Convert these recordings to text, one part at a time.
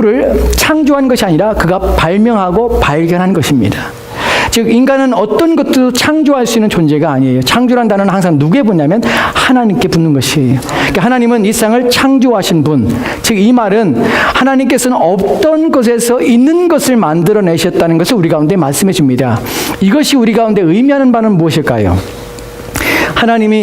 를 창조한 것이 아니라 그가 발명하고 발견한 것입니다. 즉 인간은 어떤 것도 창조할 수 있는 존재가 아니에요. 창조란 단어는 항상 누구에 붙냐면 하나님께 붙는 것이에요. 그러니까 하나님은 이 세상을 창조하신 분, 즉 이 말은 하나님께서는 없던 것에서 있는 것을 만들어내셨다는 것을 우리 가운데 말씀해 줍니다. 이것이 우리 가운데 의미하는 바는 무엇일까요?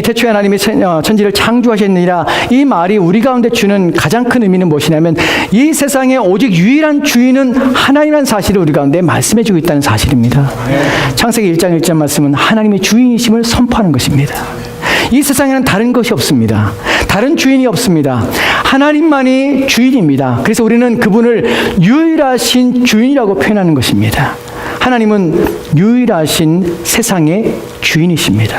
태초에 하나님이 천지를 창조하셨느니라, 이 말이 우리 가운데 주는 가장 큰 의미는 무엇이냐면 이 세상에 오직 유일한 주인은 하나님이라는 사실을 우리 가운데 말씀해 주고 있다는 사실입니다. 창세기 1장 1절 말씀은 하나님의 주인이심을 선포하는 것입니다. 이 세상에는 다른 것이 없습니다. 다른 주인이 없습니다. 하나님만이 주인입니다. 그래서 우리는 그분을 유일하신 주인이라고 표현하는 것입니다. 하나님은 유일하신 세상의 주인이십니다.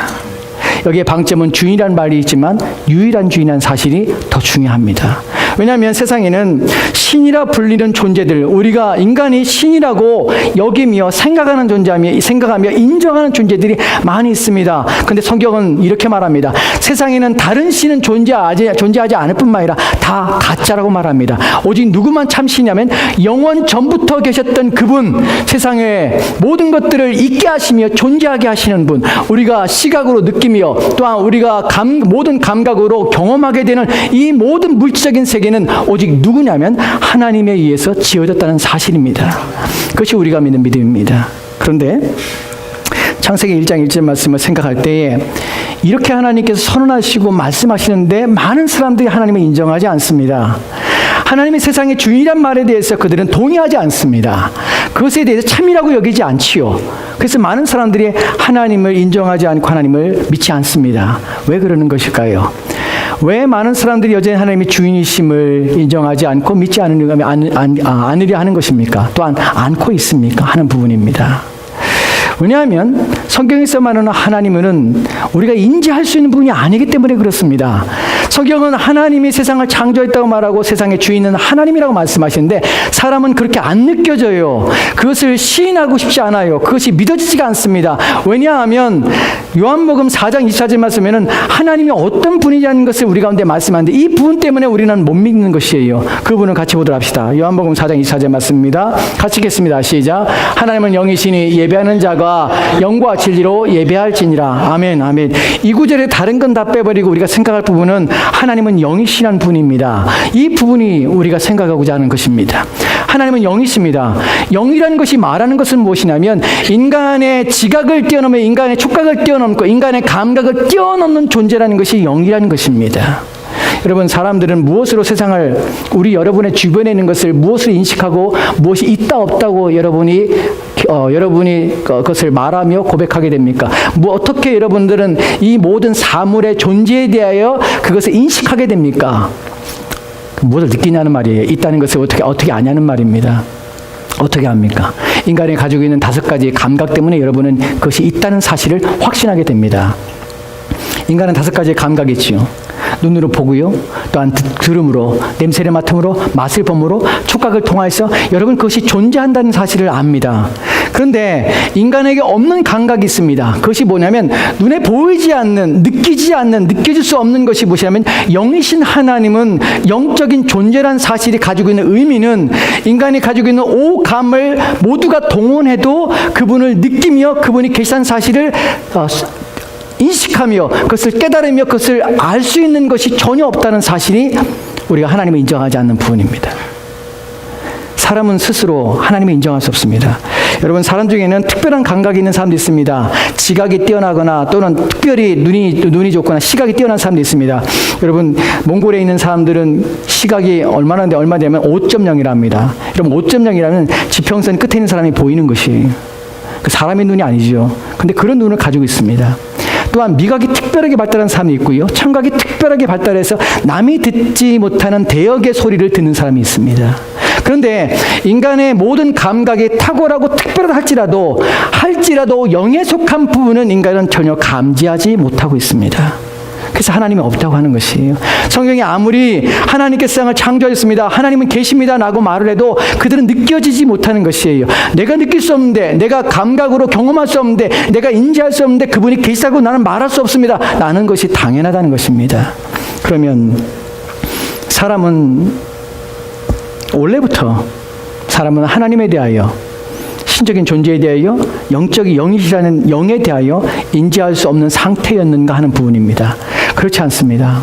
여기에 방점은 주인이라는 말이 있지만 유일한 주인이라는 사실이 더 중요합니다. 왜냐하면 세상에는 신이라 불리는 존재들, 우리가 인간이 신이라고 여기며 생각하며 인정하는 존재들이 많이 있습니다. 그런데 성경은 이렇게 말합니다. 세상에는 다른 신은 존재하지 않을 뿐만 아니라 다 가짜라고 말합니다. 오직 누구만 참 신이냐면 영원 전부터 계셨던 그분, 세상에 모든 것들을 있게 하시며 존재하게 하시는 분, 우리가 시각으로 느끼며 또한 우리가 모든 감각으로 경험하게 되는 이 모든 물질적인 세계는 오직 누구냐면 하나님에 의해서 지어졌다는 사실입니다. 그것이 우리가 믿는 믿음입니다. 그런데 창세기 1장 1절 말씀을 생각할 때에 이렇게 하나님께서 선언하시고 말씀하시는데 많은 사람들이 하나님을 인정하지 않습니다. 하나님의 세상의 주인이란 말에 대해서 그들은 동의하지 않습니다. 그것에 대해서 참이라고 여기지 않지요. 그래서 많은 사람들이 하나님을 인정하지 않고 하나님을 믿지 않습니다. 왜 그러는 것일까요? 왜 많은 사람들이 여전히 하나님의 주인이심을 인정하지 않고 믿지 않으려 하는 것입니까? 또한 않고 있습니까? 하는 부분입니다. 왜냐하면 성경에서 말하는 하나님은 우리가 인지할 수 있는 분이 아니기 때문에 그렇습니다. 성경은 하나님이 세상을 창조했다고 말하고 세상의 주인은 하나님이라고 말씀하시는데 사람은 그렇게 안 느껴져요. 그것을 시인하고 싶지 않아요. 그것이 믿어지지가 않습니다. 왜냐하면 요한복음 4장 24절 말씀에는 하나님이 어떤 분이냐는 것을 우리 가운데 말씀하는데 이 부분 때문에 우리는 못 믿는 것이에요. 그 부분을 같이 보도록 합시다. 요한복음 4장 24절 말씀입니다. 같이 읽겠습니다. 시작. 하나님은 영이시니 예배하는 자가 영과 진리로 예배할지니라. 아멘, 아멘. 이 구절에 다른 건 다 빼버리고 우리가 생각할 부분은 하나님은 영이시란 분입니다. 이 부분이 우리가 생각하고자 하는 것입니다. 하나님은 영이십니다. 영이라는 것이 말하는 것은 무엇이냐면 인간의 지각을 뛰어넘어 인간의 촉각을 뛰어넘고 인간의 감각을 뛰어넘는 존재라는 것이 영이라는 것입니다. 여러분, 사람들은 무엇으로 세상을, 여러분의 주변에 있는 것을 무엇으로 인식하고 무엇이 있다 없다고 여러분이 그것을 말하며 고백하게 됩니까? 어떻게 여러분들은 이 모든 사물의 존재에 대하여 그것을 인식하게 됩니까? 무엇을 느끼냐는 말이에요. 있다는 것을 어떻게 아냐는 말입니다. 어떻게 합니까? 인간이 가지고 있는 5가지 감각 때문에 여러분은 그것이 있다는 사실을 확신하게 됩니다. 인간은 5가지의 감각이 있지요. 눈으로 보고요, 또한 들음으로, 냄새를 맡음으로, 맛을 봄으로, 촉각을 통해서 여러분 그것이 존재한다는 사실을 압니다. 그런데 인간에게 없는 감각이 있습니다. 그것이 뭐냐면 눈에 보이지 않는, 느껴질 수 없는 것이 무엇이냐면 영이신 하나님은 영적인 존재라는 사실이 가지고 있는 의미는 인간이 가지고 있는 오감을 모두가 동원해도 그분을 느끼며 그분이 계시다는 사실을 인식하며 그것을 깨달으며 그것을 알 수 있는 것이 전혀 없다는 사실이 우리가 하나님을 인정하지 않는 부분입니다. 사람은 스스로 하나님을 인정할 수 없습니다. 여러분, 사람 중에는 특별한 감각이 있는 사람도 있습니다. 지각이 뛰어나거나 또는 특별히 눈이 좋거나 시각이 뛰어난 사람도 있습니다. 여러분, 몽골에 있는 사람들은 시각이 얼마 되면 5.0이랍니다. 여러분, 5.0이라면 지평선 끝에 있는 사람이 보이는 것이 그 사람의 눈이 아니죠. 근데 그런 눈을 가지고 있습니다. 또한 미각이 특별하게 발달한 사람이 있고요, 청각이 특별하게 발달해서 남이 듣지 못하는 대역의 소리를 듣는 사람이 있습니다. 그런데 인간의 모든 감각이 탁월하고 특별하다 할지라도 영에 속한 부분은 인간은 전혀 감지하지 못하고 있습니다. 그래서 하나님이 없다고 하는 것이에요. 성경이 아무리 하나님께서 세상을 창조하셨습니다, 하나님은 계십니다 라고 말을 해도 그들은 느껴지지 못하는 것이에요. 내가 느낄 수 없는데, 내가 감각으로 경험할 수 없는데, 내가 인지할 수 없는데 그분이 계시다고 나는 말할 수 없습니다 라는 것이 당연하다는 것입니다. 그러면 사람은 원래부터 사람은 하나님에 대하여, 신적인 존재에 대하여, 영적인 영이시라는 영에 대하여 인지할 수 없는 상태였는가 하는 부분입니다. 그렇지 않습니다.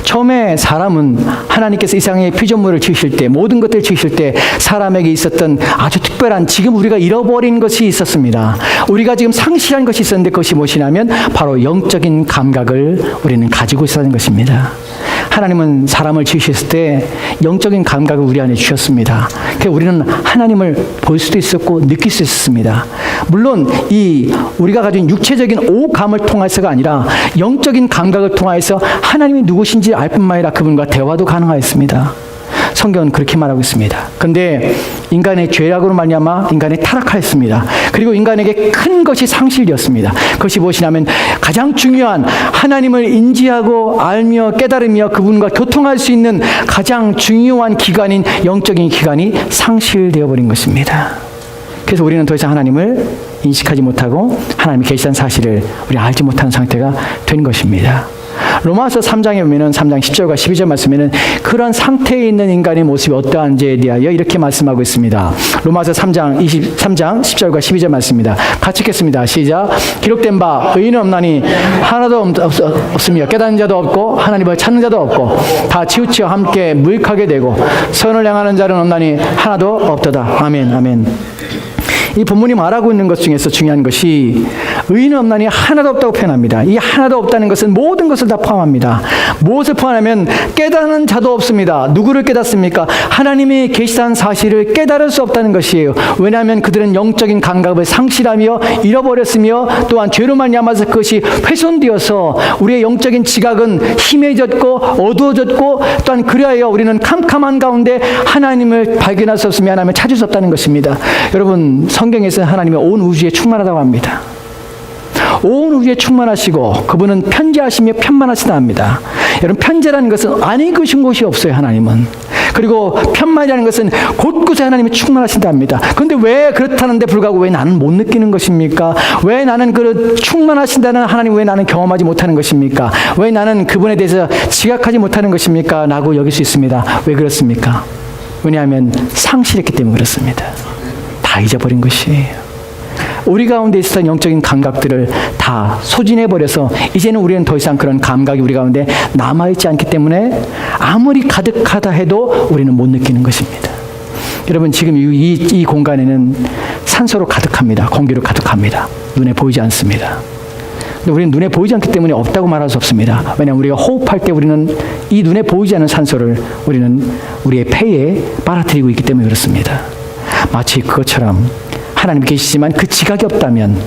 처음에 사람은 하나님께서 이 세상에 피조물을 지으실 때, 모든 것들을 지으실 때 사람에게 있었던 아주 특별한, 지금 우리가 잃어버린 것이 있었습니다. 우리가 지금 상실한 것이 있었는데 그것이 무엇이냐면 바로 영적인 감각을 우리는 가지고 있었던 것입니다. 하나님은 사람을 지으셨을 때 영적인 감각을 우리 안에 주셨습니다. 그래서 우리는 하나님을 볼 수도 있었고 느낄 수 있었습니다. 물론 이 우리가 가진 육체적인 오감을 통해서가 아니라 영적인 감각을 통해서 하나님이 누구신지 알 뿐만 아니라 그분과 대화도 가능하였습니다. 성경은 그렇게 말하고 있습니다. 그런데 인간의 죄악으로 말미암아 인간이 타락하였습니다. 그리고 인간에게 큰 것이 상실되었습니다. 그것이 무엇이냐면 가장 중요한 하나님을 인지하고 알며 깨달으며 그분과 교통할 수 있는 가장 중요한 기관인 영적인 기관이 상실되어 버린 것입니다. 그래서 우리는 더 이상 하나님을 인식하지 못하고 하나님이 계시다는 사실을 우리 알지 못하는 상태가 된 것입니다. 로마서 3장에 보면은 3장 10절과 12절 말씀에는 그런 상태에 있는 인간의 모습이 어떠한지에 대하여 이렇게 말씀하고 있습니다. 로마서 3장 10절과 12절 말씀입니다. 같이 읽겠습니다. 시작. 기록된 바 의인은 없나니 하나도 없으며 깨닫는 자도 없고 하나님을 찾는 자도 없고 다 치우쳐 함께 무익하게 되고 선을 행하는 자는 없나니 하나도 없도다. 아멘. 아멘. 이 본문이 말하고 있는 것 중에서 중요한 것이 의인은 없나니 하나도 없다고 표현합니다. 이 하나도 없다는 것은 모든 것을 다 포함합니다. 무엇을 포함하면 깨닫는 자도 없습니다. 누구를 깨닫습니까? 하나님이 계시다는 사실을 깨달을 수 없다는 것이에요. 왜냐하면 그들은 영적인 감각을 상실하며 잃어버렸으며 또한 죄로 말미암아서 그것이 훼손되어서 우리의 영적인 지각은 희미해졌고 어두워졌고 또한 그리하여 우리는 캄캄한 가운데 하나님을 발견할 수 없으며 하나님을 찾을 수 없다는 것입니다. 여러분, 성경에서 하나님은 온 우주에 충만하다고 합니다. 온 우주에 충만하시고 그분은 편재하시며 편만하시다 합니다. 여러분, 편재라는 것은 안 읽으신 곳이 없어요. 하나님은. 그리고 편만이라는 것은 곳곳에 하나님이 충만하신다 합니다. 그런데 왜 그렇다는데 불구하고 왜 나는 못 느끼는 것입니까? 왜 나는 그 충만하신다는 하나님 왜 나는 경험하지 못하는 것입니까? 왜 나는 그분에 대해서 지각하지 못하는 것입니까? 라고 여길 수 있습니다. 왜 그렇습니까? 왜냐하면 상실했기 때문에 그렇습니다. 다 잊어버린 것이에요. 우리 가운데 있었던 영적인 감각들을 다 소진해버려서 이제는 우리는 더 이상 그런 감각이 우리 가운데 남아있지 않기 때문에 아무리 가득하다 해도 우리는 못 느끼는 것입니다. 여러분, 지금 이 공간에는 산소로 가득합니다. 공기로 가득합니다. 눈에 보이지 않습니다. 근데 우리는 눈에 보이지 않기 때문에 없다고 말할 수 없습니다. 왜냐하면 우리가 호흡할 때 우리는 이 눈에 보이지 않는 산소를 우리는 우리의 폐에 빨아들이고 있기 때문에 그렇습니다. 마치 그것처럼 하나님이 계시지만 그 지각이 없다면,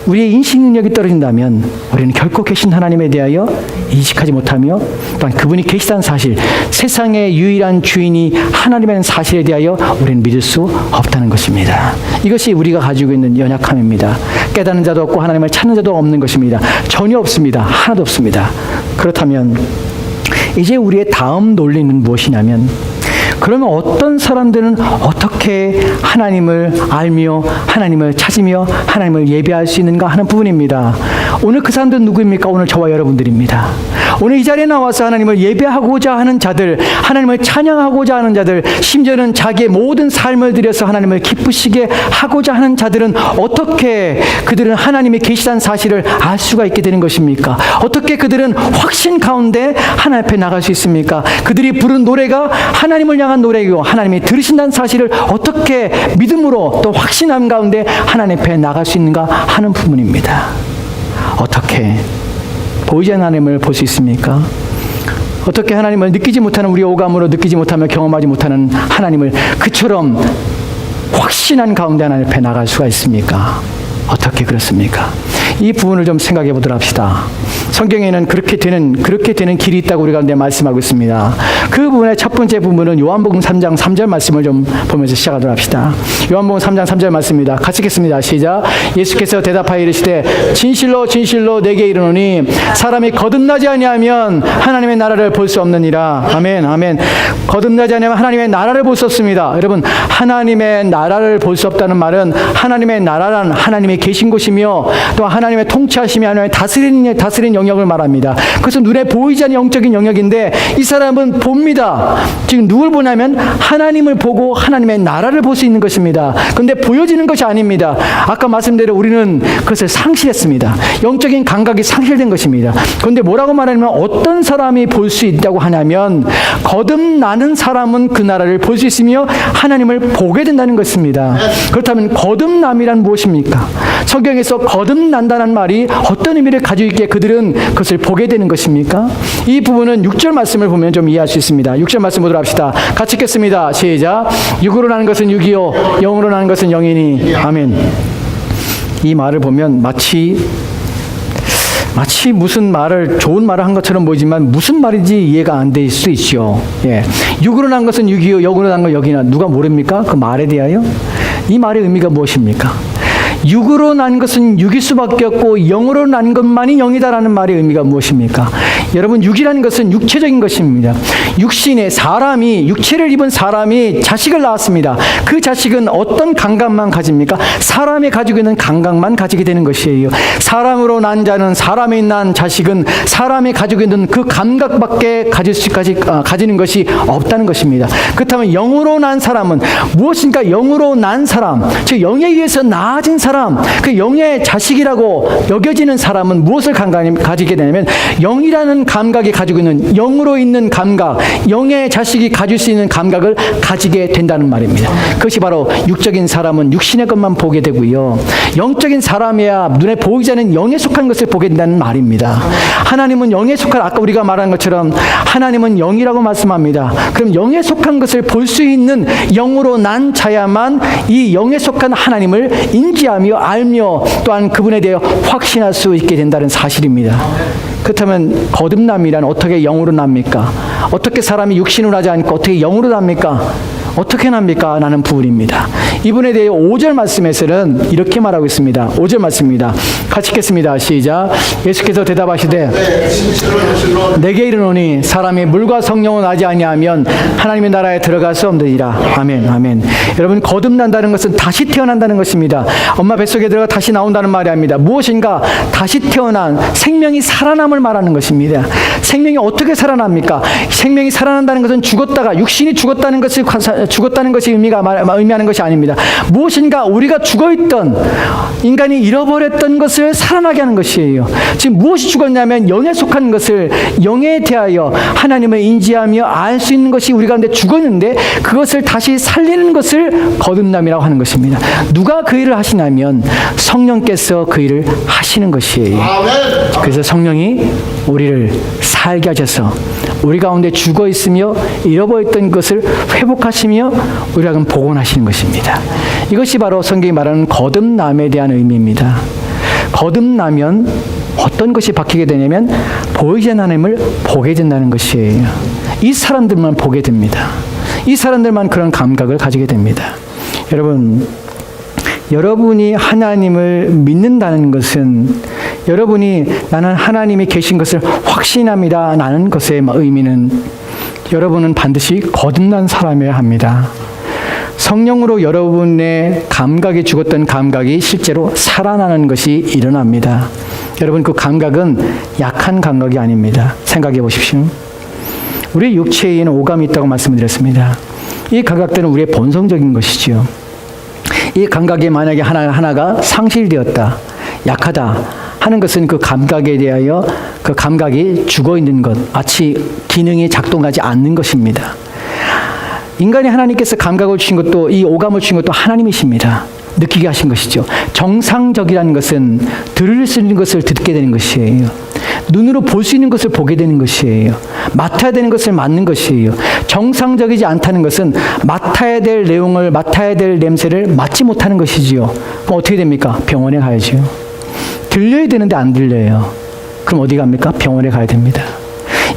우리의 인식 능력이 떨어진다면 우리는 결코 계신 하나님에 대하여 인식하지 못하며 또한 그분이 계시다는 사실, 세상의 유일한 주인이 하나님이라는 사실에 대하여 우리는 믿을 수 없다는 것입니다. 이것이 우리가 가지고 있는 연약함입니다. 깨닫는 자도 없고 하나님을 찾는 자도 없는 것입니다. 전혀 없습니다. 하나도 없습니다. 그렇다면 이제 우리의 다음 논리는 무엇이냐면, 그러면 어떤 사람들은 어떻게 하나님을 알며 하나님을 찾으며 하나님을 예배할 수 있는가 하는 부분입니다. 오늘 그 사람들은 누구입니까? 오늘 저와 여러분들입니다. 오늘 이 자리에 나와서 하나님을 예배하고자 하는 자들, 하나님을 찬양하고자 하는 자들, 심지어는 자기의 모든 삶을 들여서 하나님을 기쁘시게 하고자 하는 자들은 어떻게 그들은 하나님이 계시다는 사실을 알 수가 있게 되는 것입니까? 어떻게 그들은 확신 가운데 하나님 앞에 나갈 수 있습니까? 그들이 부른 노래가 하나님을 향한 노래이고 하나님이 들으신다는 사실을 어떻게 믿음으로 또 확신함 가운데 하나님 앞에 나갈 수 있는가 하는 부분입니다. 어떻게 보이지 않는 하나님을 볼 수 있습니까? 어떻게 하나님을 느끼지 못하는 우리의 오감으로 느끼지 못하며 경험하지 못하는 하나님을 그처럼 확신한 가운데 하나님 앞에 나갈 수가 있습니까? 어떻게 그렇습니까? 이 부분을 좀 생각해 보도록 합시다. 성경에는 그렇게 되는 길이 있다고 우리 가운데 말씀하고 있습니다. 그 부분의 첫 번째 부분은 요한복음 3장 3절 말씀을 좀 보면서 시작하도록 합시다. 요한복음 3장 3절 말씀입니다. 같이 읽겠습니다. 시작. 예수께서 대답하여 이르시되 진실로 진실로 내게 이르노니 사람이 거듭나지 아니하면 하나님의 나라를 볼 수 없느니라. 아멘. 아멘. 거듭나지 아니하면 하나님의 나라를 볼 수 없습니다. 여러분, 하나님의 나라를 볼 수 없다는 말은 하나님의 나라란 하나님이 계신 곳이며 또 하나님의 통치하심이 하나님의 다스리는 영역을 말합니다. 그것은 눈에 보이지 않는 영적인 영역인데 이 사람은 봅니다. 지금 누굴 보냐면 하나님을 보고 하나님의 나라를 볼 수 있는 것입니다. 그런데 보여지는 것이 아닙니다. 아까 말씀대로 우리는 그것을 상실했습니다. 영적인 감각이 상실된 것입니다. 그런데 뭐라고 말하냐면 어떤 사람이 볼 수 있다고 하냐면 거듭나는 사람은 그 나라를 볼 수 있으며 하나님을 보게 된다는 것입니다. 그렇다면 거듭남이란 무엇입니까? 성경에서 거듭난다는 말이 어떤 의미를 가지고 있기에 그들은 그것을 보게 되는 것입니까? 이 부분은 6절 말씀을 보면 좀 이해할 수 있습니다. 6절 말씀 보도록 합시다. 같이 읽겠습니다. 시작. 육으로 나는 것은 육이요 영으로 나는 것은 영이니. 아멘. 이 말을 보면 마치 무슨 말을 좋은 말을 한 것처럼 보이지만 무슨 말인지 이해가 안 될 수 있죠. 예. 육으로 난 것은 육이요 영으로 난 건 영이나. 누가 모릅니까? 그 말에 대하여 이 말의 의미가 무엇입니까? 육으로 난 것은 육일 수밖에 없고 영으로 난 것만이 영이다라는 말의 의미가 무엇입니까? 여러분, 육이라는 것은 육체적인 것입니다. 육신의 사람이, 육체를 입은 사람이 자식을 낳았습니다. 그 자식은 어떤 감각만 가집니까? 사람이 가지고 있는 감각만 가지게 되는 것이에요. 사람으로 난 자는, 사람이 난 자식은 사람이 가지고 있는 그 감각밖에 가지는 것이 없다는 것입니다. 그렇다면 영으로 난 사람은 무엇인가? 영으로 난 사람, 즉 영에 의해서 나아진 사람, 그 영의 자식이라고 여겨지는 사람은 무엇을 가지게 되냐면 영이라는 감각이 가지고 있는, 영으로 있는 감각, 영의 자식이 가질 수 있는 감각을 가지게 된다는 말입니다. 그것이 바로 육적인 사람은 육신의 것만 보게 되고요, 영적인 사람이야 눈에 보이지 않는 영에 속한 것을 보게 된다는 말입니다. 하나님은 영에 속한, 아까 우리가 말한 것처럼 하나님은 영이라고 말씀합니다. 그럼 영에 속한 것을 볼 수 있는 영으로 난 자야만 이 영에 속한 하나님을 인지하며 알며 또한 그분에 대해 확신할 수 있게 된다는 사실입니다. 그렇다면 거듭남이란 어떻게 영으로 납니까? 어떻게 사람이 육신으로 하지 않고 어떻게 영으로 납니까? 어떻게 납니까? 라는 부분입니다. 이분에 대해 5절 말씀에서는 이렇게 말하고 있습니다. 5절 말씀입니다. 같이 읽겠습니다. 시작. 예수께서 대답하시되 내게 이르노니 사람이 물과 성령으로 나지 아니하면 하나님의 나라에 들어갈 수 없느니라. 아멘. 아멘. 여러분, 거듭난다는 것은 다시 태어난다는 것입니다. 엄마 뱃속에 들어가 다시 나온다는 말이 아닙니다. 무엇인가 다시 태어난 생명이 살아남을 말하는 것입니다. 생명이 어떻게 살아납니까? 생명이 살아난다는 것은 죽었다가, 육신이 죽었다는 것이 의미하는 것이 아닙니다. 무엇인가 우리가 죽어있던, 인간이 잃어버렸던 것을 살아나게 하는 것이에요. 지금 무엇이 죽었냐면 영에 속한 것을, 영에 대하여 하나님을 인지하며 알 수 있는 것이 우리 가운데 죽었는데 그것을 다시 살리는 것을 거듭남이라고 하는 것입니다. 누가 그 일을 하시냐면 성령께서 그 일을 하시는 것이에요. 그래서 성령이 우리를 살게 하셔서 우리 가운데 죽어 있으며 잃어버렸던 것을 회복하시며 우리가 복원하시는 것입니다. 이것이 바로 성경이 말하는 거듭남에 대한 의미입니다. 거듭나면 어떤 것이 바뀌게 되냐면 보이지 않는 하나님을 보게 된다는 것이에요. 이 사람들만 보게 됩니다. 이 사람들만 그런 감각을 가지게 됩니다. 여러분이 하나님을 믿는다는 것은, 여러분이 나는 하나님이 계신 것을 확신합니다 라는 것의 의미는 여러분은 반드시 거듭난 사람이어야 합니다. 성령으로 여러분의 감각이, 죽었던 감각이 실제로 살아나는 것이 일어납니다. 여러분, 그 감각은 약한 감각이 아닙니다. 생각해 보십시오. 우리 육체에는 오감이 있다고 말씀드렸습니다. 이 감각들은 우리의 본성적인 것이지요. 이 감각이 만약에 하나가 상실되었다, 약하다 하는 것은 그 감각에 대하여 그 감각이 죽어있는 것, 마치 기능이 작동하지 않는 것입니다. 인간이 하나님께서 감각을 주신 것도, 이 오감을 주신 것도 하나님이십니다. 느끼게 하신 것이죠. 정상적이라는 것은 들을 수 있는 것을 듣게 되는 것이에요. 눈으로 볼 수 있는 것을 보게 되는 것이에요. 맡아야 되는 것을 맡는 것이에요. 정상적이지 않다는 것은 맡아야 될 내용을, 맡아야 될 냄새를 맡지 못하는 것이지요. 그럼 어떻게 됩니까? 병원에 가야죠. 들려야 되는데 안 들려요. 그럼 어디 갑니까? 병원에 가야 됩니다.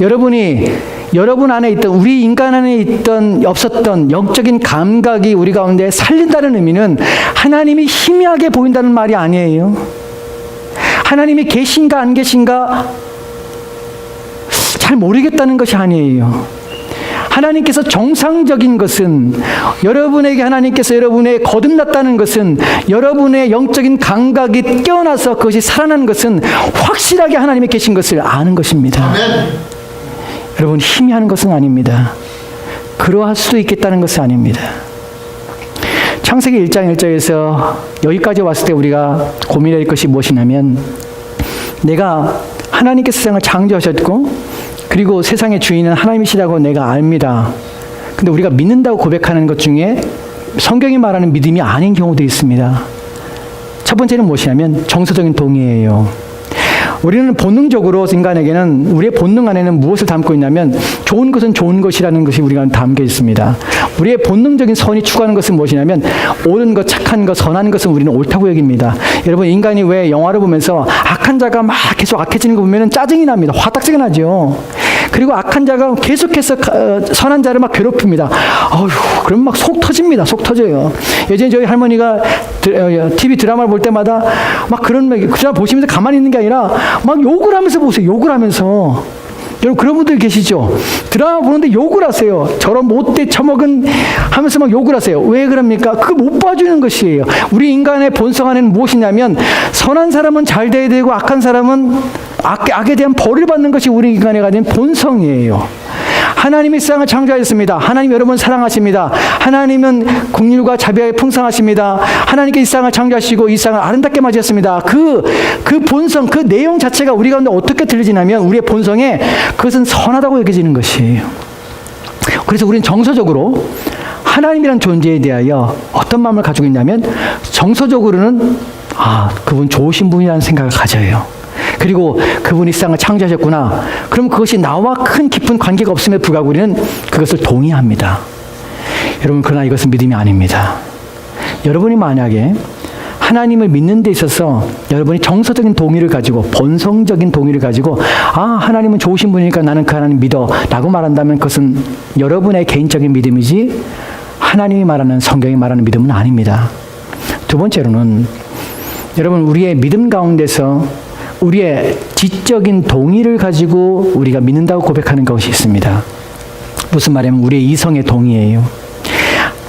여러분 안에 있던, 우리 인간 안에 없었던 영적인 감각이 우리 가운데 살린다는 의미는 하나님이 희미하게 보인다는 말이 아니에요. 하나님이 계신가 안 계신가 잘 모르겠다는 것이 아니에요. 하나님께서 정상적인 것은, 여러분에게 하나님께서 여러분의 거듭났다는 것은, 여러분의 영적인 감각이 깨어나서 그것이 살아나는 것은 확실하게 하나님이 계신 것을 아는 것입니다. 아멘. 여러분, 힘이 하는 것은 아닙니다. 그러할 수도 있겠다는 것은 아닙니다. 창세기 1장 1절에서 여기까지 왔을 때 우리가 고민해야 할 것이 무엇이냐면, 내가 하나님께서 세상을 창조하셨고 그리고 세상의 주인은 하나님이시라고 내가 압니다. 근데 우리가 믿는다고 고백하는 것 중에 성경이 말하는 믿음이 아닌 경우도 있습니다. 첫 번째는 무엇이냐면 정서적인 동의예요. 우리는 본능적으로, 인간에게는 우리의 본능 안에는 무엇을 담고 있냐면 좋은 것은 좋은 것이라는 것이 우리가 담겨 있습니다. 우리의 본능적인 선이 추구하는 것은 무엇이냐면 옳은 것, 착한 것, 선한 것은 우리는 옳다고 여깁니다. 여러분, 인간이 왜 영화를 보면서 악한 자가 막 계속 악해지는 거 보면 짜증이 납니다. 화딱지가 나죠. 그리고 악한 자가 계속해서 선한 자를 막 괴롭힙니다. 어휴, 그럼 막 속 터집니다. 속 터져요. 예전에 저희 할머니가 TV 드라마를 볼 때마다 막 그런 드라마 보시면서 가만히 있는 게 아니라 막 욕을 하면서 보세요. 욕을 하면서. 여러분, 그런 분들 계시죠? 드라마 보는데 욕을 하세요. 저런 못돼 처먹은 하면서 막 욕을 하세요. 왜 그럽니까? 그거 못 봐주는 것이에요. 우리 인간의 본성 안에는 무엇이냐면 선한 사람은 잘 돼야 되고 악한 사람은 악에 대한 벌을 받는 것이 우리 인간에 가진 본성이에요. 하나님이 세상을 창조하셨습니다. 하나님 여러분 사랑하십니다. 하나님은 긍휼과 자비하게 풍성하십니다. 하나님께 이 세상을 창조하시고 이 세상을 아름답게 맞이했습니다. 그 본성, 그 내용 자체가 우리 가운데 어떻게 들려지냐면 우리의 본성에 그것은 선하다고 여겨지는 것이에요. 그래서 우리는 정서적으로 하나님이라는 존재에 대하여 어떤 마음을 가지고 있냐면 정서적으로는 그분 좋으신 분이라는 생각을 가져요. 그리고 그분이 세상을 창조하셨구나. 그럼 그것이 나와 큰 깊은 관계가 없음에 불구하고 우리는 그것을 동의합니다. 여러분, 그러나 이것은 믿음이 아닙니다. 여러분이 만약에 하나님을 믿는 데 있어서 여러분이 정서적인 동의를 가지고, 본성적인 동의를 가지고 하나님은 좋으신 분이니까 나는 그 하나님 믿어 라고 말한다면 그것은 여러분의 개인적인 믿음이지 하나님이 말하는, 성경이 말하는 믿음은 아닙니다. 두 번째로는 여러분, 우리의 믿음 가운데서 우리의 지적인 동의를 가지고 우리가 믿는다고 고백하는 것이 있습니다. 무슨 말이냐면 우리의 이성의 동의예요.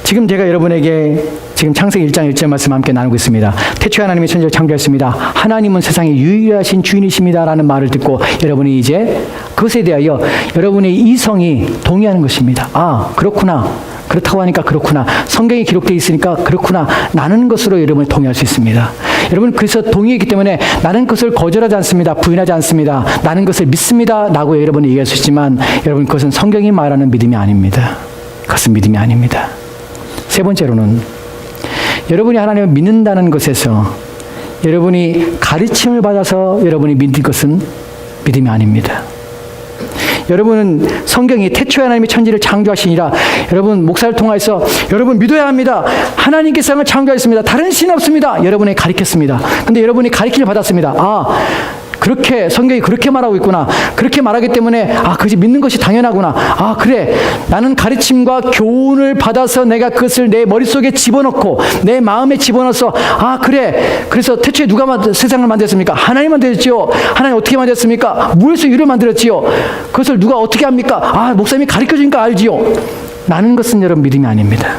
지금 제가 여러분에게 지금 창세기 1장 1절 말씀 함께 나누고 있습니다. 태초에 하나님이 천지를 창조했습니다. 하나님은 세상의 유일하신 주인이십니다 라는 말을 듣고 여러분이 이제 그것에 대하여 여러분의 이성이 동의하는 것입니다. 그렇구나. 그렇다고 하니까 그렇구나. 성경에 기록되어 있으니까 그렇구나. 나는 것으로 여러분이 동의할 수 있습니다. 여러분, 그래서 동의했기 때문에 나는 그것을 거절하지 않습니다. 부인하지 않습니다. 나는 그것을 믿습니다 라고 여러분이 얘기할 수 있지만 여러분, 그것은 성경이 말하는 믿음이 아닙니다. 그것은 믿음이 아닙니다. 세 번째로는 여러분이 하나님을 믿는다는 것에서 여러분이 가르침을 받아서 여러분이 믿는 것은 믿음이 아닙니다. 여러분은 성경이 태초에 하나님이 천지를 창조하시니라, 여러분 목사를 통해서 여러분 믿어야 합니다. 하나님께서 세상을 창조하셨습니다. 다른 신 없습니다. 여러분에게 가르쳤습니다. 근데 여러분이 가르침을 받았습니다. 그렇게 성경이 그렇게 말하고 있구나. 그렇게 말하기 때문에 그것이 믿는 것이 당연하구나. 그래, 나는 가르침과 교훈을 받아서 내가 그것을 내 머릿속에 집어넣고 내 마음에 집어넣어서 그래, 그래서 태초에 누가 세상을 만들었습니까? 하나님 만들었지요. 하나님 어떻게 만들었습니까? 물에서 유를 만들었지요. 그것을 누가 어떻게 합니까? 목사님이 가르쳐주니까 알지요. 나는 것은 여러분 믿음이 아닙니다.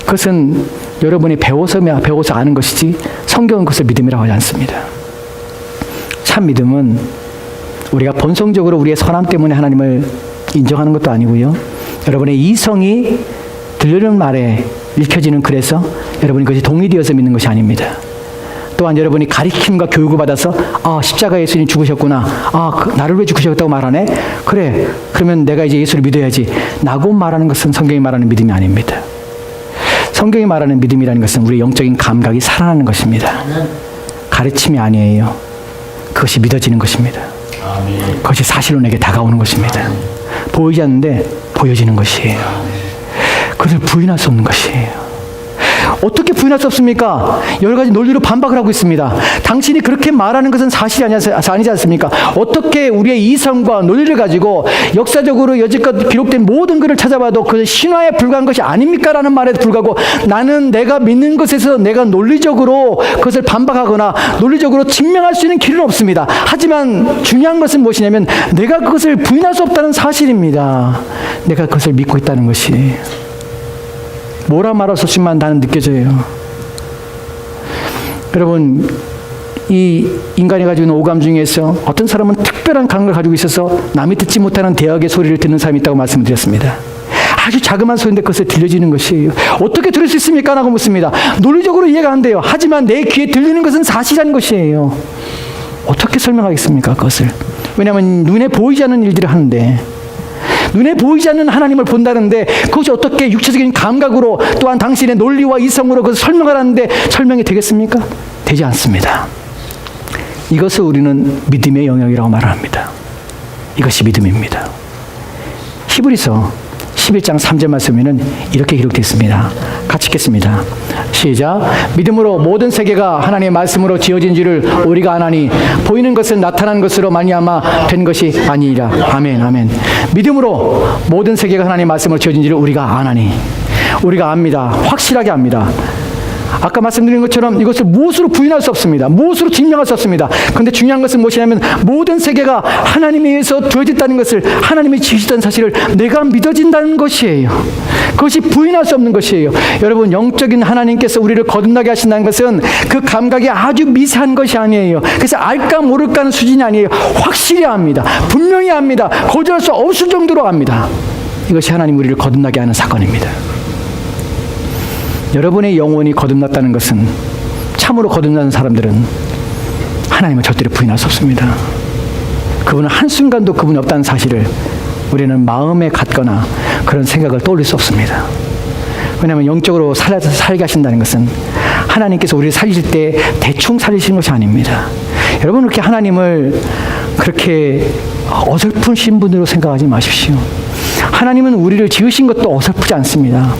그것은 여러분이 배워서 아는 것이지 성경은 그것을 믿음이라고 하지 않습니다. 참 믿음은 우리가 본성적으로 우리의 선함 때문에 하나님을 인정하는 것도 아니고요. 여러분의 이성이 들려는 말에 읽혀지는 글에서 여러분이 그것이 동의되어서 믿는 것이 아닙니다. 또한 여러분이 가르침과 교육을 받아서 십자가에 예수님 죽으셨구나. 나를 위해 죽으셨다고 말하네. 그래, 그러면 내가 이제 예수를 믿어야지 라고 말하는 것은 성경이 말하는 믿음이 아닙니다. 성경이 말하는 믿음이라는 것은 우리의 영적인 감각이 살아나는 것입니다. 가르침이 아니에요. 그것이 믿어지는 것입니다. 그것이 사실로 내게 다가오는 것입니다. 보이지 않는데 보여지는 것이에요. 그것을 부인할 수 없는 것이에요. 어떻게 부인할 수 없습니까? 여러 가지 논리로 반박을 하고 있습니다. 당신이 그렇게 말하는 것은 사실이 아니지 않습니까? 어떻게 우리의 이성과 논리를 가지고 역사적으로 여지껏 기록된 모든 글을 찾아봐도 그것은 신화에 불과한 것이 아닙니까? 라는 말에도 불구하고 나는 내가 믿는 것에서 내가 논리적으로 그것을 반박하거나 논리적으로 증명할 수 있는 길은 없습니다. 하지만 중요한 것은 무엇이냐면 내가 그것을 부인할 수 없다는 사실입니다. 내가 그것을 믿고 있다는 것이. 뭐라 말할 수 없지만 나는 느껴져요. 여러분, 이 인간이 가지고 있는 오감 중에서 어떤 사람은 특별한 감각을 가지고 있어서 남이 듣지 못하는 대역의 소리를 듣는 사람이 있다고 말씀드렸습니다. 아주 자그마한 소리인데 그것을 들려지는 것이에요. 어떻게 들을 수 있습니까? 라고 묻습니다. 논리적으로 이해가 안 돼요. 하지만 내 귀에 들리는 것은 사실이라는 것이에요. 어떻게 설명하겠습니까? 그것을. 왜냐하면 눈에 보이지 않는 일들을 하는데, 눈에 보이지 않는 하나님을 본다는데 그것이 어떻게 육체적인 감각으로 또한 당신의 논리와 이성으로 그것을 설명하라는데 설명이 되겠습니까? 되지 않습니다. 이것을 우리는 믿음의 영역이라고 말합니다. 이것이 믿음입니다. 히브리서 11장 3절 말씀에는 이렇게 기록되어 있습니다. 같이 읽겠습니다. 시작. 믿음으로 모든 세계가 하나님의 말씀으로 지어진 줄을 우리가 아나니 보이는 것은 나타난 것으로 말미암아 된 것이 아니니라. 아멘, 아멘. 믿음으로 모든 세계가 하나님의 말씀으로 지어진 줄을 우리가 아나니, 우리가 압니다. 확실하게 압니다. 아까 말씀드린 것처럼 이것을 무엇으로 부인할 수 없습니다. 무엇으로 증명할 수 없습니다. 그런데 중요한 것은 무엇이냐면 모든 세계가 하나님에 의해서 되어졌다는 것을, 하나님이 지으셨다는 사실을 내가 믿어진다는 것이에요. 그것이 부인할 수 없는 것이에요. 여러분, 영적인 하나님께서 우리를 거듭나게 하신다는 것은 그 감각이 아주 미세한 것이 아니에요. 그래서 알까 모를까 하는 수준이 아니에요. 확실히 압니다. 분명히 압니다. 거절할 수 없을 정도로 압니다. 이것이 하나님 우리를 거듭나게 하는 사건입니다. 여러분의 영혼이 거듭났다는 것은, 참으로 거듭나는 사람들은 하나님을 절대로 부인할 수 없습니다. 그분은 한순간도 그분이 없다는 사실을 우리는 마음에 갖거나 그런 생각을 떠올릴 수 없습니다. 왜냐하면 영적으로 살게 하신다는 것은 하나님께서 우리를 살리실 때 대충 살리시는 것이 아닙니다. 여러분, 그렇게 하나님을 그렇게 어설픈 신분으로 생각하지 마십시오. 하나님은 우리를 지으신 것도 어설프지 않습니다.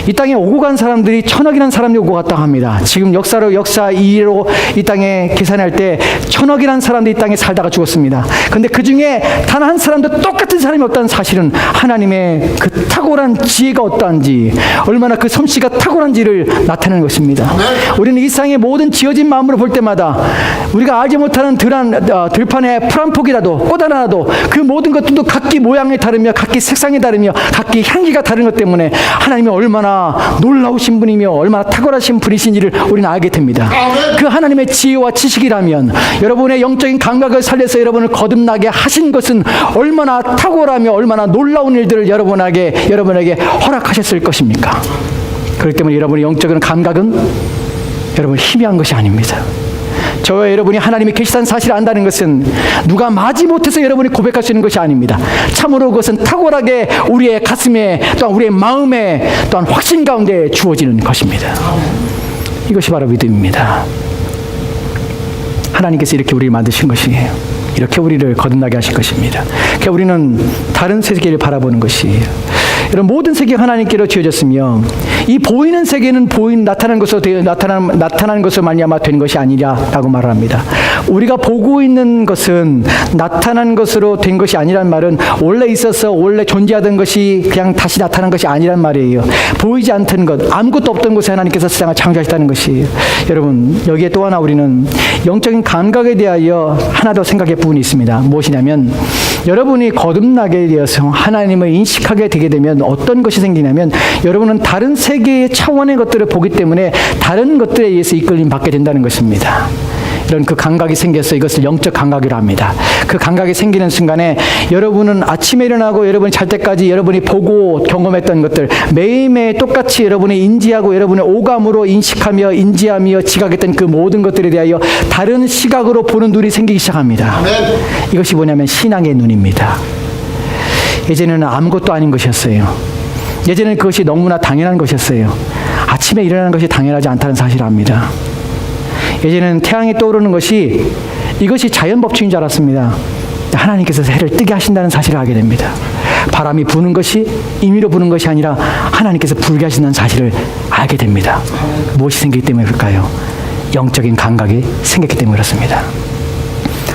이 땅에 오고 간 사람들이 1000억이라는 사람이 오고 갔다고 합니다. 지금 역사 2로 이 땅에 계산할 때 1000억이라는 사람들이 이 땅에 살다가 죽었습니다. 그런데 그 중에 단 한 사람도 똑같은 사람이 없다는 사실은 하나님의 그 탁월한 지혜가 어떠한지, 얼마나 그 솜씨가 탁월한지를 나타내는 것입니다. 우리는 이 세상의 모든 지어진 마음으로 볼 때마다 우리가 알지 못하는 들판에 풀 한 폭이라도 꽃 하나라도 그 모든 것들도 각기 모양이 다르며 각기 색상이 다르며 각기 향기가 다른 것 때문에 하나님이 얼마나 놀라우신 분이며 얼마나 탁월하신 분이신지를 우리는 알게 됩니다. 그 하나님의 지혜와 지식이라면 여러분의 영적인 감각을 살려서 여러분을 거듭나게 하신 것은 얼마나 탁월하며 얼마나 놀라운 일들을 여러분에게 허락하셨을 것입니까? 그렇기 때문에 여러분의 영적인 감각은 여러분 희미한 것이 아닙니다. 저와 여러분이 하나님이 계시다는 사실을 안다는 것은 누가 마지 못해서 여러분이 고백할 수 있는 것이 아닙니다. 참으로 그것은 탁월하게 우리의 가슴에, 또한 우리의 마음에, 또한 확신 가운데 주어지는 것입니다. 이것이 바로 믿음입니다. 하나님께서 이렇게 우리를 만드신 것이에요. 이렇게 우리를 거듭나게 하신 것입니다. 그러니까 우리는 다른 세계를 바라보는 것이에요. 이런 모든 세계가 하나님께로 지어졌으며 이 보이는 세계는 나타나는 것으로 말미암아 된 것이 아니라라고 말합니다. 우리가 보고 있는 것은 나타난 것으로 된 것이 아니란 말은 원래 있어서 원래 존재하던 것이 그냥 다시 나타난 것이 아니란 말이에요. 보이지 않던 것, 아무것도 없던 곳에 하나님께서 세상을 창조하셨다는 것이에요. 여러분, 여기에 또 하나 우리는 영적인 감각에 대하여 하나 더 생각할 부분이 있습니다. 무엇이냐면 여러분이 거듭나게 되어서 하나님을 인식하게 되게 되면 어떤 것이 생기냐면 여러분은 다른 세계의 차원의 것들을 보기 때문에 다른 것들에 의해서 이끌림 받게 된다는 것입니다. 이런 그 감각이 생겨서 이것을 영적 감각이라 합니다. 그 감각이 생기는 순간에 여러분은 아침에 일어나고 여러분이 잘 때까지 여러분이 보고 경험했던 것들 매일매일 똑같이 여러분이 인지하고 여러분의 오감으로 인식하며 인지하며 지각했던 그 모든 것들에 대하여 다른 시각으로 보는 눈이 생기기 시작합니다. 이것이 뭐냐면 신앙의 눈입니다. 예전에는 아무것도 아닌 것이었어요. 예전에는 그것이 너무나 당연한 것이었어요. 아침에 일어나는 것이 당연하지 않다는 사실을 압니다. 예전에는 태양이 떠오르는 것이 이것이 자연법칙인 줄 알았습니다. 하나님께서 해를 뜨게 하신다는 사실을 알게 됩니다. 바람이 부는 것이 임의로 부는 것이 아니라 하나님께서 불게 하신다는 사실을 알게 됩니다. 무엇이 생기기 때문에 그럴까요? 영적인 감각이 생겼기 때문에 그렇습니다.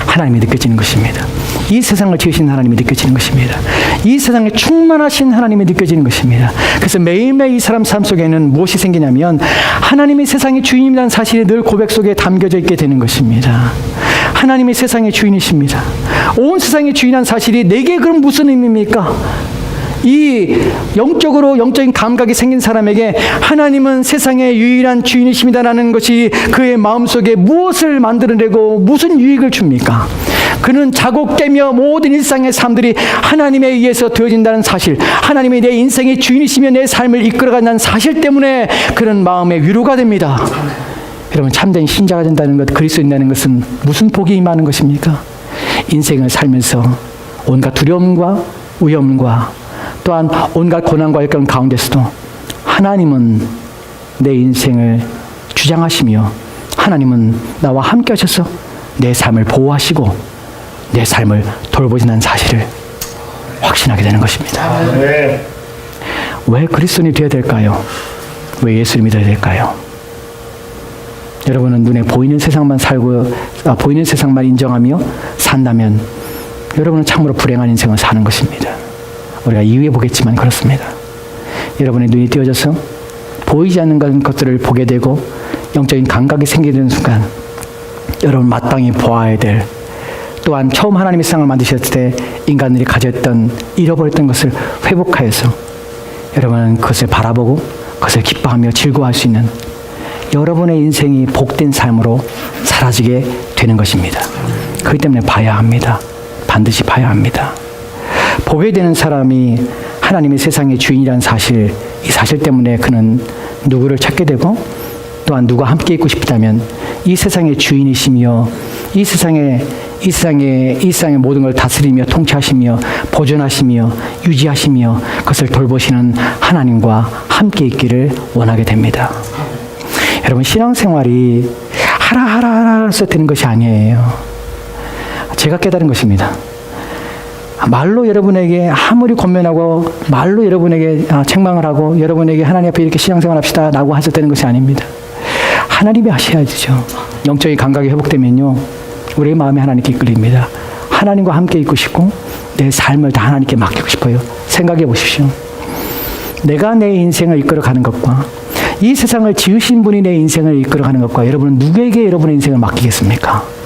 하나님이 느껴지는 것입니다. 이 세상을 지으신 하나님이 느껴지는 것입니다. 이 세상에 충만하신 하나님이 느껴지는 것입니다. 그래서 매일매일 이 사람 삶 속에는 무엇이 생기냐면 하나님이 세상의 주인이라는 사실이 늘 고백 속에 담겨져 있게 되는 것입니다. 하나님이 세상의 주인이십니다. 온 세상의 주인한 사실이 내게 그럼 무슨 의미입니까? 이 영적인 감각이 생긴 사람에게 하나님은 세상의 유일한 주인이십니다라는 것이 그의 마음속에 무엇을 만들어내고 무슨 유익을 줍니까? 그는 자고 깨며 모든 일상의 삶들이 하나님에 의해서 되어진다는 사실, 하나님이 내 인생의 주인이시며 내 삶을 이끌어간다는 사실 때문에 그런 마음에 위로가 됩니다. 여러분, 참된 신자가 된다는 것, 그리스도인 되는 것은 무슨 복이 임하는 것입니까? 인생을 살면서 온갖 두려움과 위험과 또한 온갖 고난과 역경 가운데서도 하나님은 내 인생을 주장하시며 하나님은 나와 함께 하셔서 내 삶을 보호하시고 내 삶을 돌보신다는 사실을 확신하게 되는 것입니다. 왜 그리스도인이 되어야 될까요? 왜 예수를 믿어야 될까요? 여러분은 눈에 보이는 세상만 보이는 세상만 인정하며 산다면 여러분은 참으로 불행한 인생을 사는 것입니다. 우리가 이후에 보겠지만 그렇습니다. 여러분의 눈이 띄어져서 보이지 않는 것들을 보게 되고 영적인 감각이 생기게 되는 순간 여러분 마땅히 보아야 될, 또한 처음 하나님의 세상을 만드셨을 때 인간들이 가졌던 잃어버렸던 것을 회복하여서 여러분은 그것을 바라보고 그것을 기뻐하며 즐거워할 수 있는 여러분의 인생이 복된 삶으로 사라지게 되는 것입니다. 그렇기 때문에 봐야 합니다. 반드시 봐야 합니다. 보게 되는 사람이 하나님의 세상의 주인이라는 사실, 이 사실 때문에 그는 누구를 찾게 되고 또한 누가 함께 있고 싶다면 이 세상의 주인이시며 이 세상의 모든 걸 다스리며 통치하시며 보존하시며 유지하시며 그것을 돌보시는 하나님과 함께 있기를 원하게 됩니다. 여러분, 신앙생활이 하라 해서 되는 것이 아니에요. 제가 깨달은 것입니다. 말로 여러분에게 아무리 권면하고 말로 여러분에게 책망을 하고 여러분에게 하나님 앞에 이렇게 신앙생활 합시다 라고 해서 되는 것이 아닙니다. 하나님이 하셔야죠. 영적인 감각이 회복되면요, 우리의 마음이 하나님께 이끌립니다. 하나님과 함께 있고 싶고 내 삶을 다 하나님께 맡기고 싶어요. 생각해 보십시오. 내가 내 인생을 이끌어가는 것과 이 세상을 지으신 분이 내 인생을 이끌어가는 것과 여러분은 누구에게 여러분의 인생을 맡기겠습니까?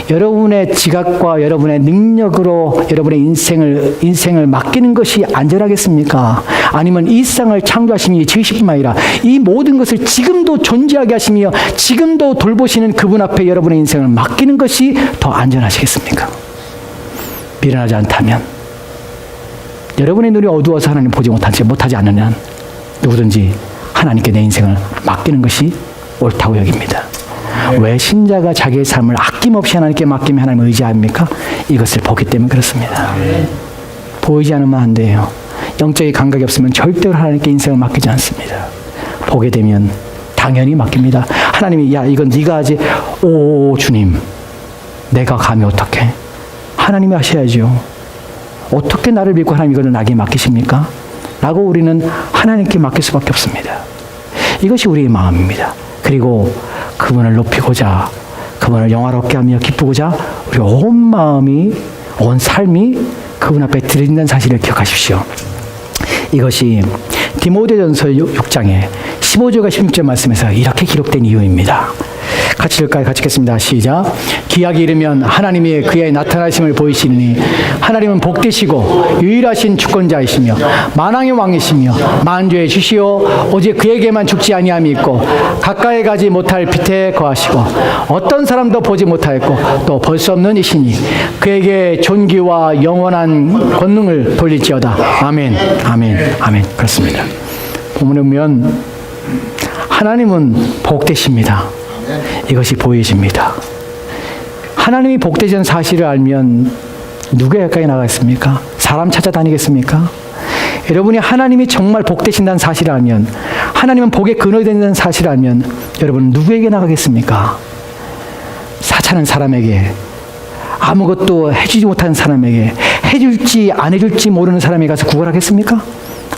여러분의 지각과 여러분의 능력으로 여러분의 인생을 맡기는 것이 안전하겠습니까? 아니면 이 세상을 창조하시니 지으실 뿐만 아니라 이 모든 것을 지금도 존재하게 하시며 지금도 돌보시는 그분 앞에 여러분의 인생을 맡기는 것이 더 안전하시겠습니까? 미련하지 않다면, 여러분의 눈이 어두워서 하나님 보지 못하지 않으면 누구든지 하나님께 내 인생을 맡기는 것이 옳다고 여깁니다. 왜 신자가 자기의 삶을 아낌없이 하나님께 맡기며 하나님을 의지합니까? 이것을 보기 때문에 그렇습니다. 보이지 않으면 안 돼요. 영적인 감각이 없으면 절대로 하나님께 인생을 맡기지 않습니다. 보게 되면 당연히 맡깁니다. 하나님이 야 이건 네가 하지. 오 주님, 내가 감히 어떻게? 하나님이 하셔야죠. 어떻게 나를 믿고 하나님 이거를 나에게 맡기십니까? 라고 우리는 하나님께 맡길 수밖에 없습니다. 이것이 우리의 마음입니다. 그리고 그분을 높이고자, 그분을 영화롭게 하며 기쁘고자 우리 온 마음이, 온 삶이 그분 앞에 드린다는 사실을 기억하십시오. 이것이 디모데전서 6장에 15절과 16절 말씀에서 이렇게 기록된 이유입니다. 같이 읽을까요? 같이 읽겠습니다. 시작. 기약이 이르면 하나님이 그의 나타나심을 보이시니 하나님은 복되시고 유일하신 주권자이시며 만왕의 왕이시며 만주의 주시오 오직 그에게만 죽지 아니함이 있고 가까이 가지 못할 빛에 거하시고 어떤 사람도 보지 못하였고 또 볼 수 없는 이시니 그에게 존귀와 영원한 권능을 돌릴지어다. 아멘, 아멘, 아멘. 그렇습니다. 본문에 보면 하나님은 복되십니다. 이것이 보여집니다. 하나님이 복되시는 사실을 알면 누가 가까이 나가겠습니까? 사람 찾아다니겠습니까? 여러분이 하나님이 정말 복되신다는 사실을 알면, 하나님은 복의 근원이 된다는 사실을 알면 여러분 누구에게 나가겠습니까? 사차는 사람에게, 아무것도 해주지 못하는 사람에게, 해줄지 안 해줄지 모르는 사람이 가서 구걸하겠습니까?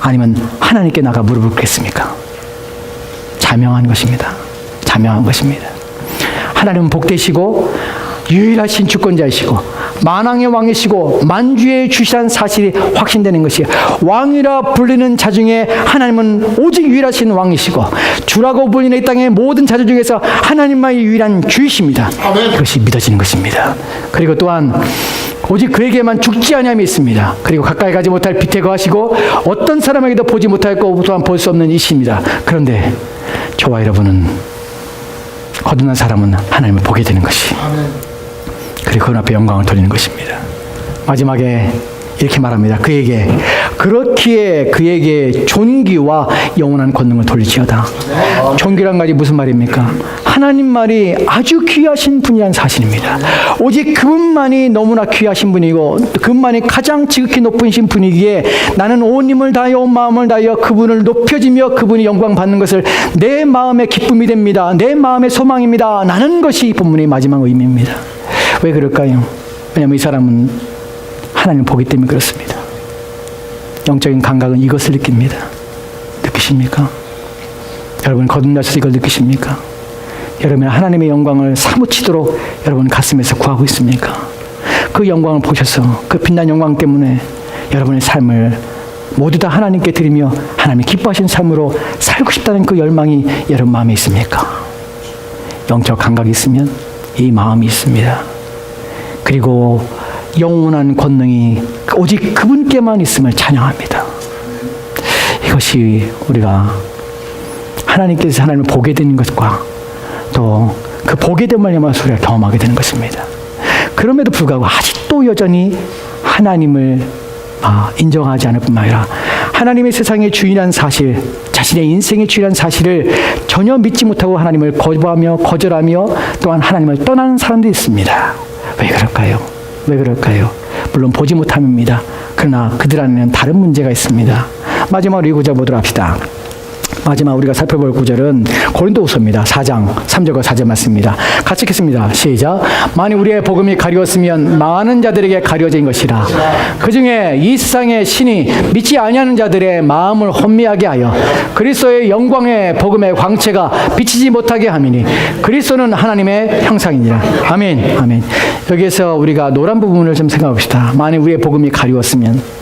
아니면 하나님께 나가 무릎을 꿇겠습니까? 자명한 것입니다. 자명한 것입니다. 하나님은 복되시고 유일하신 주권자이시고 만왕의 왕이시고 만주의 주시라는 사실이 확신되는 것이에요. 왕이라 불리는 자 중에 하나님은 오직 유일하신 왕이시고 주라고 불리는 이 땅의 모든 자들 중에서 하나님만이 유일한 주이십니다. 이것이 믿어지는 것입니다. 그리고 또한 오직 그에게만 죽지 아니함이 있습니다. 그리고 가까이 가지 못할 빛에 거하시고 어떤 사람에게도 보지 못할 것 또한 볼 수 없는 이십니다. 그런데 저와 여러분은 거듭난 사람은 하나님을 보게 되는 것이, 그리고 그 앞에 영광을 돌리는 것입니다. 마지막에 이렇게 말합니다. 그렇기에 그에게 존귀와 영원한 권능을 돌리지어다. 존귀란 말이 무슨 말입니까? 하나님 말이 아주 귀하신 분이라는 사실입니다. 오직 그분만이 너무나 귀하신 분이고 그분만이 가장 지극히 높으신 분이기에 나는 온 힘을 다하여 온 마음을 다하여 그분을 높여지며 그분이 영광 받는 것을 내 마음의 기쁨이 됩니다. 내 마음의 소망입니다. 나는 것이 본문의 마지막 의미입니다. 왜 그럴까요? 왜냐하면 이 사람은 하나님을 보기 때문에 그렇습니다. 영적인 감각은 이것을 느낍니다. 느끼십니까? 여러분 거듭나셔서 이걸 느끼십니까? 여러분 하나님의 영광을 사무치도록 여러분 가슴에서 구하고 있습니까? 그 영광을 보셔서 그 빛난 영광 때문에 여러분의 삶을 모두 다 하나님께 드리며 하나님이 기뻐하시는 삶으로 살고 싶다는 그 열망이 여러분 마음에 있습니까? 영적 감각이 있으면 이 마음이 있습니다. 그리고 영원한 권능이 오직 그분께만 있음을 찬양합니다. 이것이 우리가 하나님께서 하나님을 보게 되는 것과 또 그 보게 된 말에만 우리가 경험하게 되는 것입니다. 그럼에도 불구하고 아직도 여전히 하나님을 인정하지 않을 뿐만 아니라 하나님의 세상의 주인한 사실, 자신의 인생의 주인한 사실을 전혀 믿지 못하고 하나님을 거부하며 거절하며 또한 하나님을 떠나는 사람들이 있습니다. 왜 그럴까요? 왜 그럴까요? 물론 보지 못함입니다. 그러나 그들 안에는 다른 문제가 있습니다. 마지막으로 이 구절 보도록 합시다. 마지막 우리가 살펴볼 구절은 고린도후서입니다. 4장 3절과 4절 말씀입니다. 같이 읽겠습니다. 시작. 만일 우리의 복음이 가리웠으면 많은 자들에게 가려진 것이라. 그 중에 이 세상의 신이 믿지 아니하는 자들의 마음을 혼미하게 하여 그리스도의 영광의 복음의 광채가 비치지 못하게 함이니 그리스도는 하나님의 형상이니라. 아멘. 아멘. 여기에서 우리가 노란 부분을 좀 생각합시다. 만일 우리의 복음이 가리웠으면,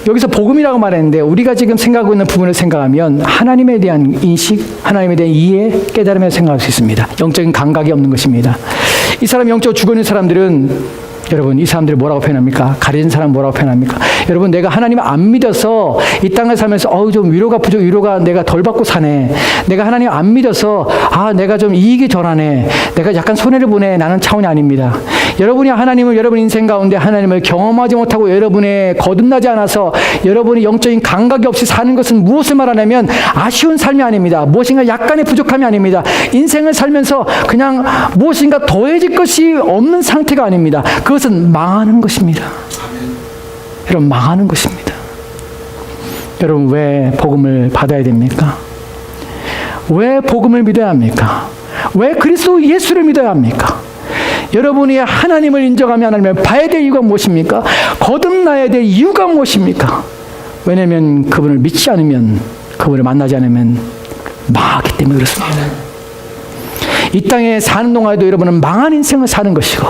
여기서 복음이라고 말했는데 우리가 지금 생각하고 있는 부분을 생각하면 하나님에 대한 인식, 하나님에 대한 이해, 깨달음을 생각할 수 있습니다. 영적인 감각이 없는 것입니다. 이 사람 영적으로 죽어 있는 사람들은, 여러분 이 사람들을 뭐라고 표현합니까? 가려진 사람 뭐라고 표현합니까? 여러분 내가 하나님을 안 믿어서 이 땅을 살면서 좀 위로가 부족, 위로가 내가 덜 받고 사네. 내가 하나님 안 믿어서 내가 좀 이익이 덜하네. 내가 약간 손해를 보네. 나는 차원이 아닙니다. 여러분이 하나님을 여러분 인생 가운데 하나님을 경험하지 못하고 여러분의 거듭나지 않아서 여러분이 영적인 감각이 없이 사는 것은 무엇을 말하냐면 아쉬운 삶이 아닙니다. 무엇인가 약간의 부족함이 아닙니다. 인생을 살면서 그냥 무엇인가 더해질 것이 없는 상태가 아닙니다. 그것은 망하는 것입니다. 여러분 망하는 것입니다. 여러분 왜 복음을 받아야 됩니까? 왜 복음을 믿어야 합니까? 왜 그리스도 예수를 믿어야 합니까? 여러분이 하나님을 인정하며 하나님을 봐야 될 이유가 무엇입니까? 거듭나야 될 이유가 무엇입니까? 왜냐하면 그분을 믿지 않으면, 그분을 만나지 않으면 망하기 때문에 그렇습니다. 이 땅에 사는 동안에도 여러분은 망한 인생을 사는 것이고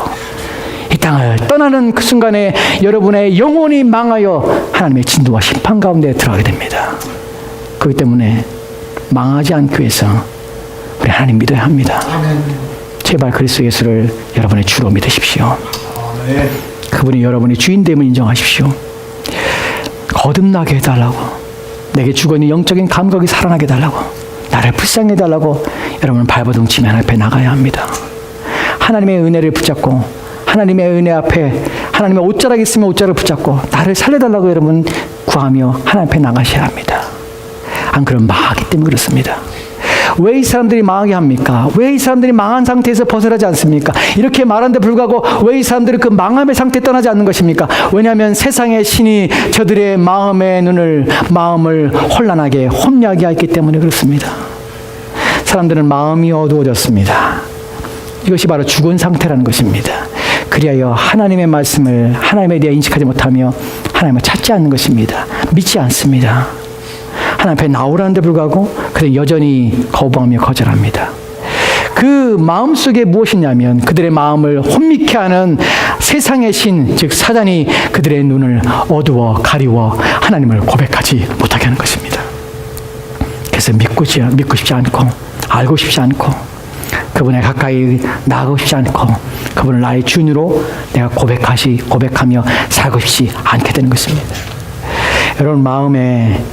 이 땅을 떠나는 그 순간에 여러분의 영혼이 망하여 하나님의 진노와 심판 가운데 들어가게 됩니다. 그렇기 때문에 망하지 않기 위해서 우리 하나님 믿어야 합니다. 제발 그리스도 예수를 여러분의 주로 믿으십시오. 그분이 여러분의 주인됨을 인정하십시오. 거듭나게 해달라고, 내게 죽어있는 영적인 감각이 살아나게 해달라고, 나를 불쌍히 해달라고 여러분은 발버둥 치며 하나님 앞에 나가야 합니다. 하나님의 은혜를 붙잡고, 하나님의 은혜 앞에 하나님의 옷자락이 있으면 옷자락을 붙잡고 나를 살려달라고 여러분 구하며 하나님 앞에 나가셔야 합니다. 안 그러면 망하기 때문에 그렇습니다. 왜 이 사람들이 망하게 합니까? 왜 이 사람들이 망한 상태에서 벗어나지 않습니까? 이렇게 말하는데 불구하고 왜 이 사람들이 그 망함의 상태에 떠나지 않는 것입니까? 왜냐하면 세상의 신이 저들의 마음을 혼란하게 혼미하게 했기 때문에 그렇습니다. 사람들은 마음이 어두워졌습니다. 이것이 바로 죽은 상태라는 것입니다. 그리하여 하나님의 말씀을 하나님에 대해 인식하지 못하며 하나님을 찾지 않는 것입니다. 믿지 않습니다. 하나님 앞에 나오라는데 불구하고 그들은 여전히 거부하며 거절합니다. 그 마음속에 무엇이냐면 그들의 마음을 혼미케 하는 세상의 신, 즉 사단이 그들의 눈을 어두워 가리워 하나님을 고백하지 못하게 하는 것입니다. 그래서 믿고 싶지 않고 알고 싶지 않고 그분에 가까이 나가고 싶지 않고 그분을 나의 주인으로 내가 고백하며 살고 싶지 않게 되는 것입니다. 여러분 마음에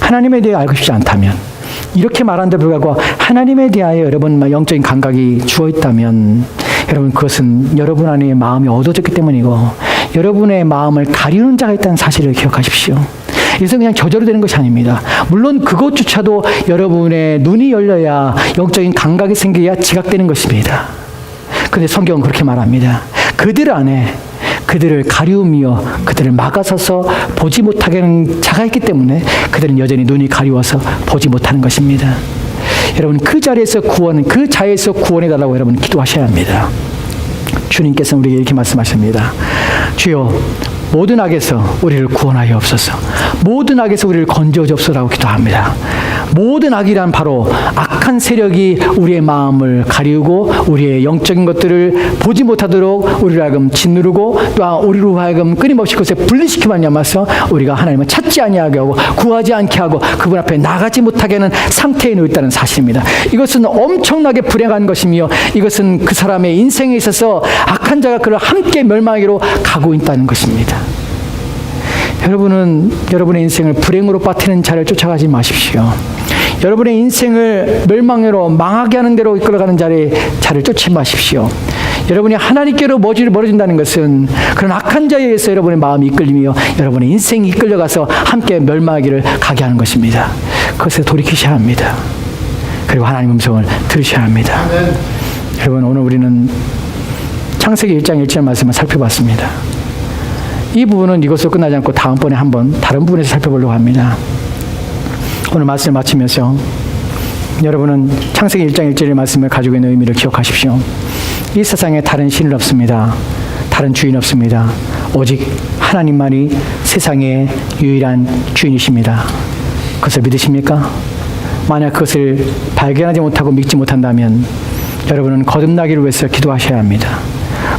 하나님에 대해 알고 싶지 않다면 이렇게 말하는데 불구하고 하나님에 대하여 여러분 영적인 감각이 주어 있다면 여러분 그것은 여러분 안에 마음이 어두워졌기 때문이고 여러분의 마음을 가리우는 자가 있다는 사실을 기억하십시오. 이것은 그냥 저절로 되는 것이 아닙니다. 물론 그것조차도 여러분의 눈이 열려야 영적인 감각이 생겨야 지각되는 것입니다. 그런데 성경은 그렇게 말합니다. 그들 안에 그들을 가리우며 그들을 막아서서 보지 못하게 하는 자가 있기 때문에 그들은 여전히 눈이 가리워서 보지 못하는 것입니다. 여러분 그 자리에서 그 자리에서 구원해달라고 여러분 기도하셔야 합니다. 주님께서는 우리에게 이렇게 말씀하십니다. 주여 모든 악에서 우리를 구원하여 없소서. 모든 악에서 우리를 건져 주옵소서라고 기도합니다. 모든 악이란 바로 악한 세력이 우리의 마음을 가리우고 우리의 영적인 것들을 보지 못하도록 우리를 하여금 짓누르고 또 우리로 하여금 끊임없이 그것에 분리시키며 말미암아서 우리가 하나님을 찾지 아니하게 하고 구하지 않게 하고 그분 앞에 나가지 못하게 하는 상태에 놓여 있다는 사실입니다. 이것은 엄청나게 불행한 것이며 이것은 그 사람의 인생에 있어서 악한 자가 그를 함께 멸망하기로 가고 있다는 것입니다. 여러분은 여러분의 인생을 불행으로 빠뜨리는 자를 쫓아가지 마십시오. 여러분의 인생을 멸망으로 망하게 하는 대로 이끌어가는 자를 쫓지 마십시오. 여러분이 하나님께로 멀어진다는 것은 그런 악한 자에 의해서 여러분의 마음이 이끌리며 여러분의 인생이 이끌려가서 함께 멸망하기를 가게 하는 것입니다. 그것에 돌이키셔야 합니다. 그리고 하나님의 음성을 들으셔야 합니다. 여러분 오늘 우리는 창세기 1장 1절 말씀을 살펴봤습니다. 이 부분은 이것으로 끝나지 않고 다음번에 한번 다른 부분에서 살펴보려고 합니다. 오늘 말씀을 마치면서 여러분은 창세기 1장 1절의 말씀을 가지고 있는 의미를 기억하십시오. 이 세상에 다른 신은 없습니다. 다른 주인 없습니다. 오직 하나님만이 세상의 유일한 주인이십니다. 그것을 믿으십니까? 만약 그것을 발견하지 못하고 믿지 못한다면 여러분은 거듭나기를 위해서 기도하셔야 합니다.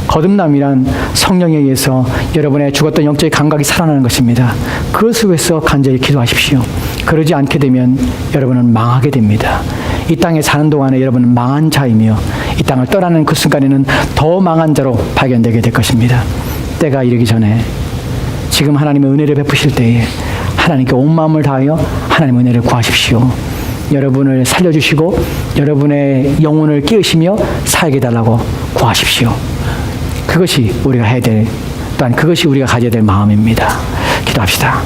거듭남이란 성령에 의해서 여러분의 죽었던 영적인 감각이 살아나는 것입니다. 그것을 위해서 간절히 기도하십시오. 그러지 않게 되면 여러분은 망하게 됩니다. 이 땅에 사는 동안에 여러분은 망한 자이며 이 땅을 떠나는 그 순간에는 더 망한 자로 발견되게 될 것입니다. 때가 이르기 전에 지금 하나님의 은혜를 베푸실 때에 하나님께 온 마음을 다하여 하나님의 은혜를 구하십시오. 여러분을 살려주시고 여러분의 영혼을 깨우시며 살게 달라고 구하십시오. 그것이 우리가 해야 될, 또한 그것이 우리가 가져야 될 마음입니다. 기도합시다.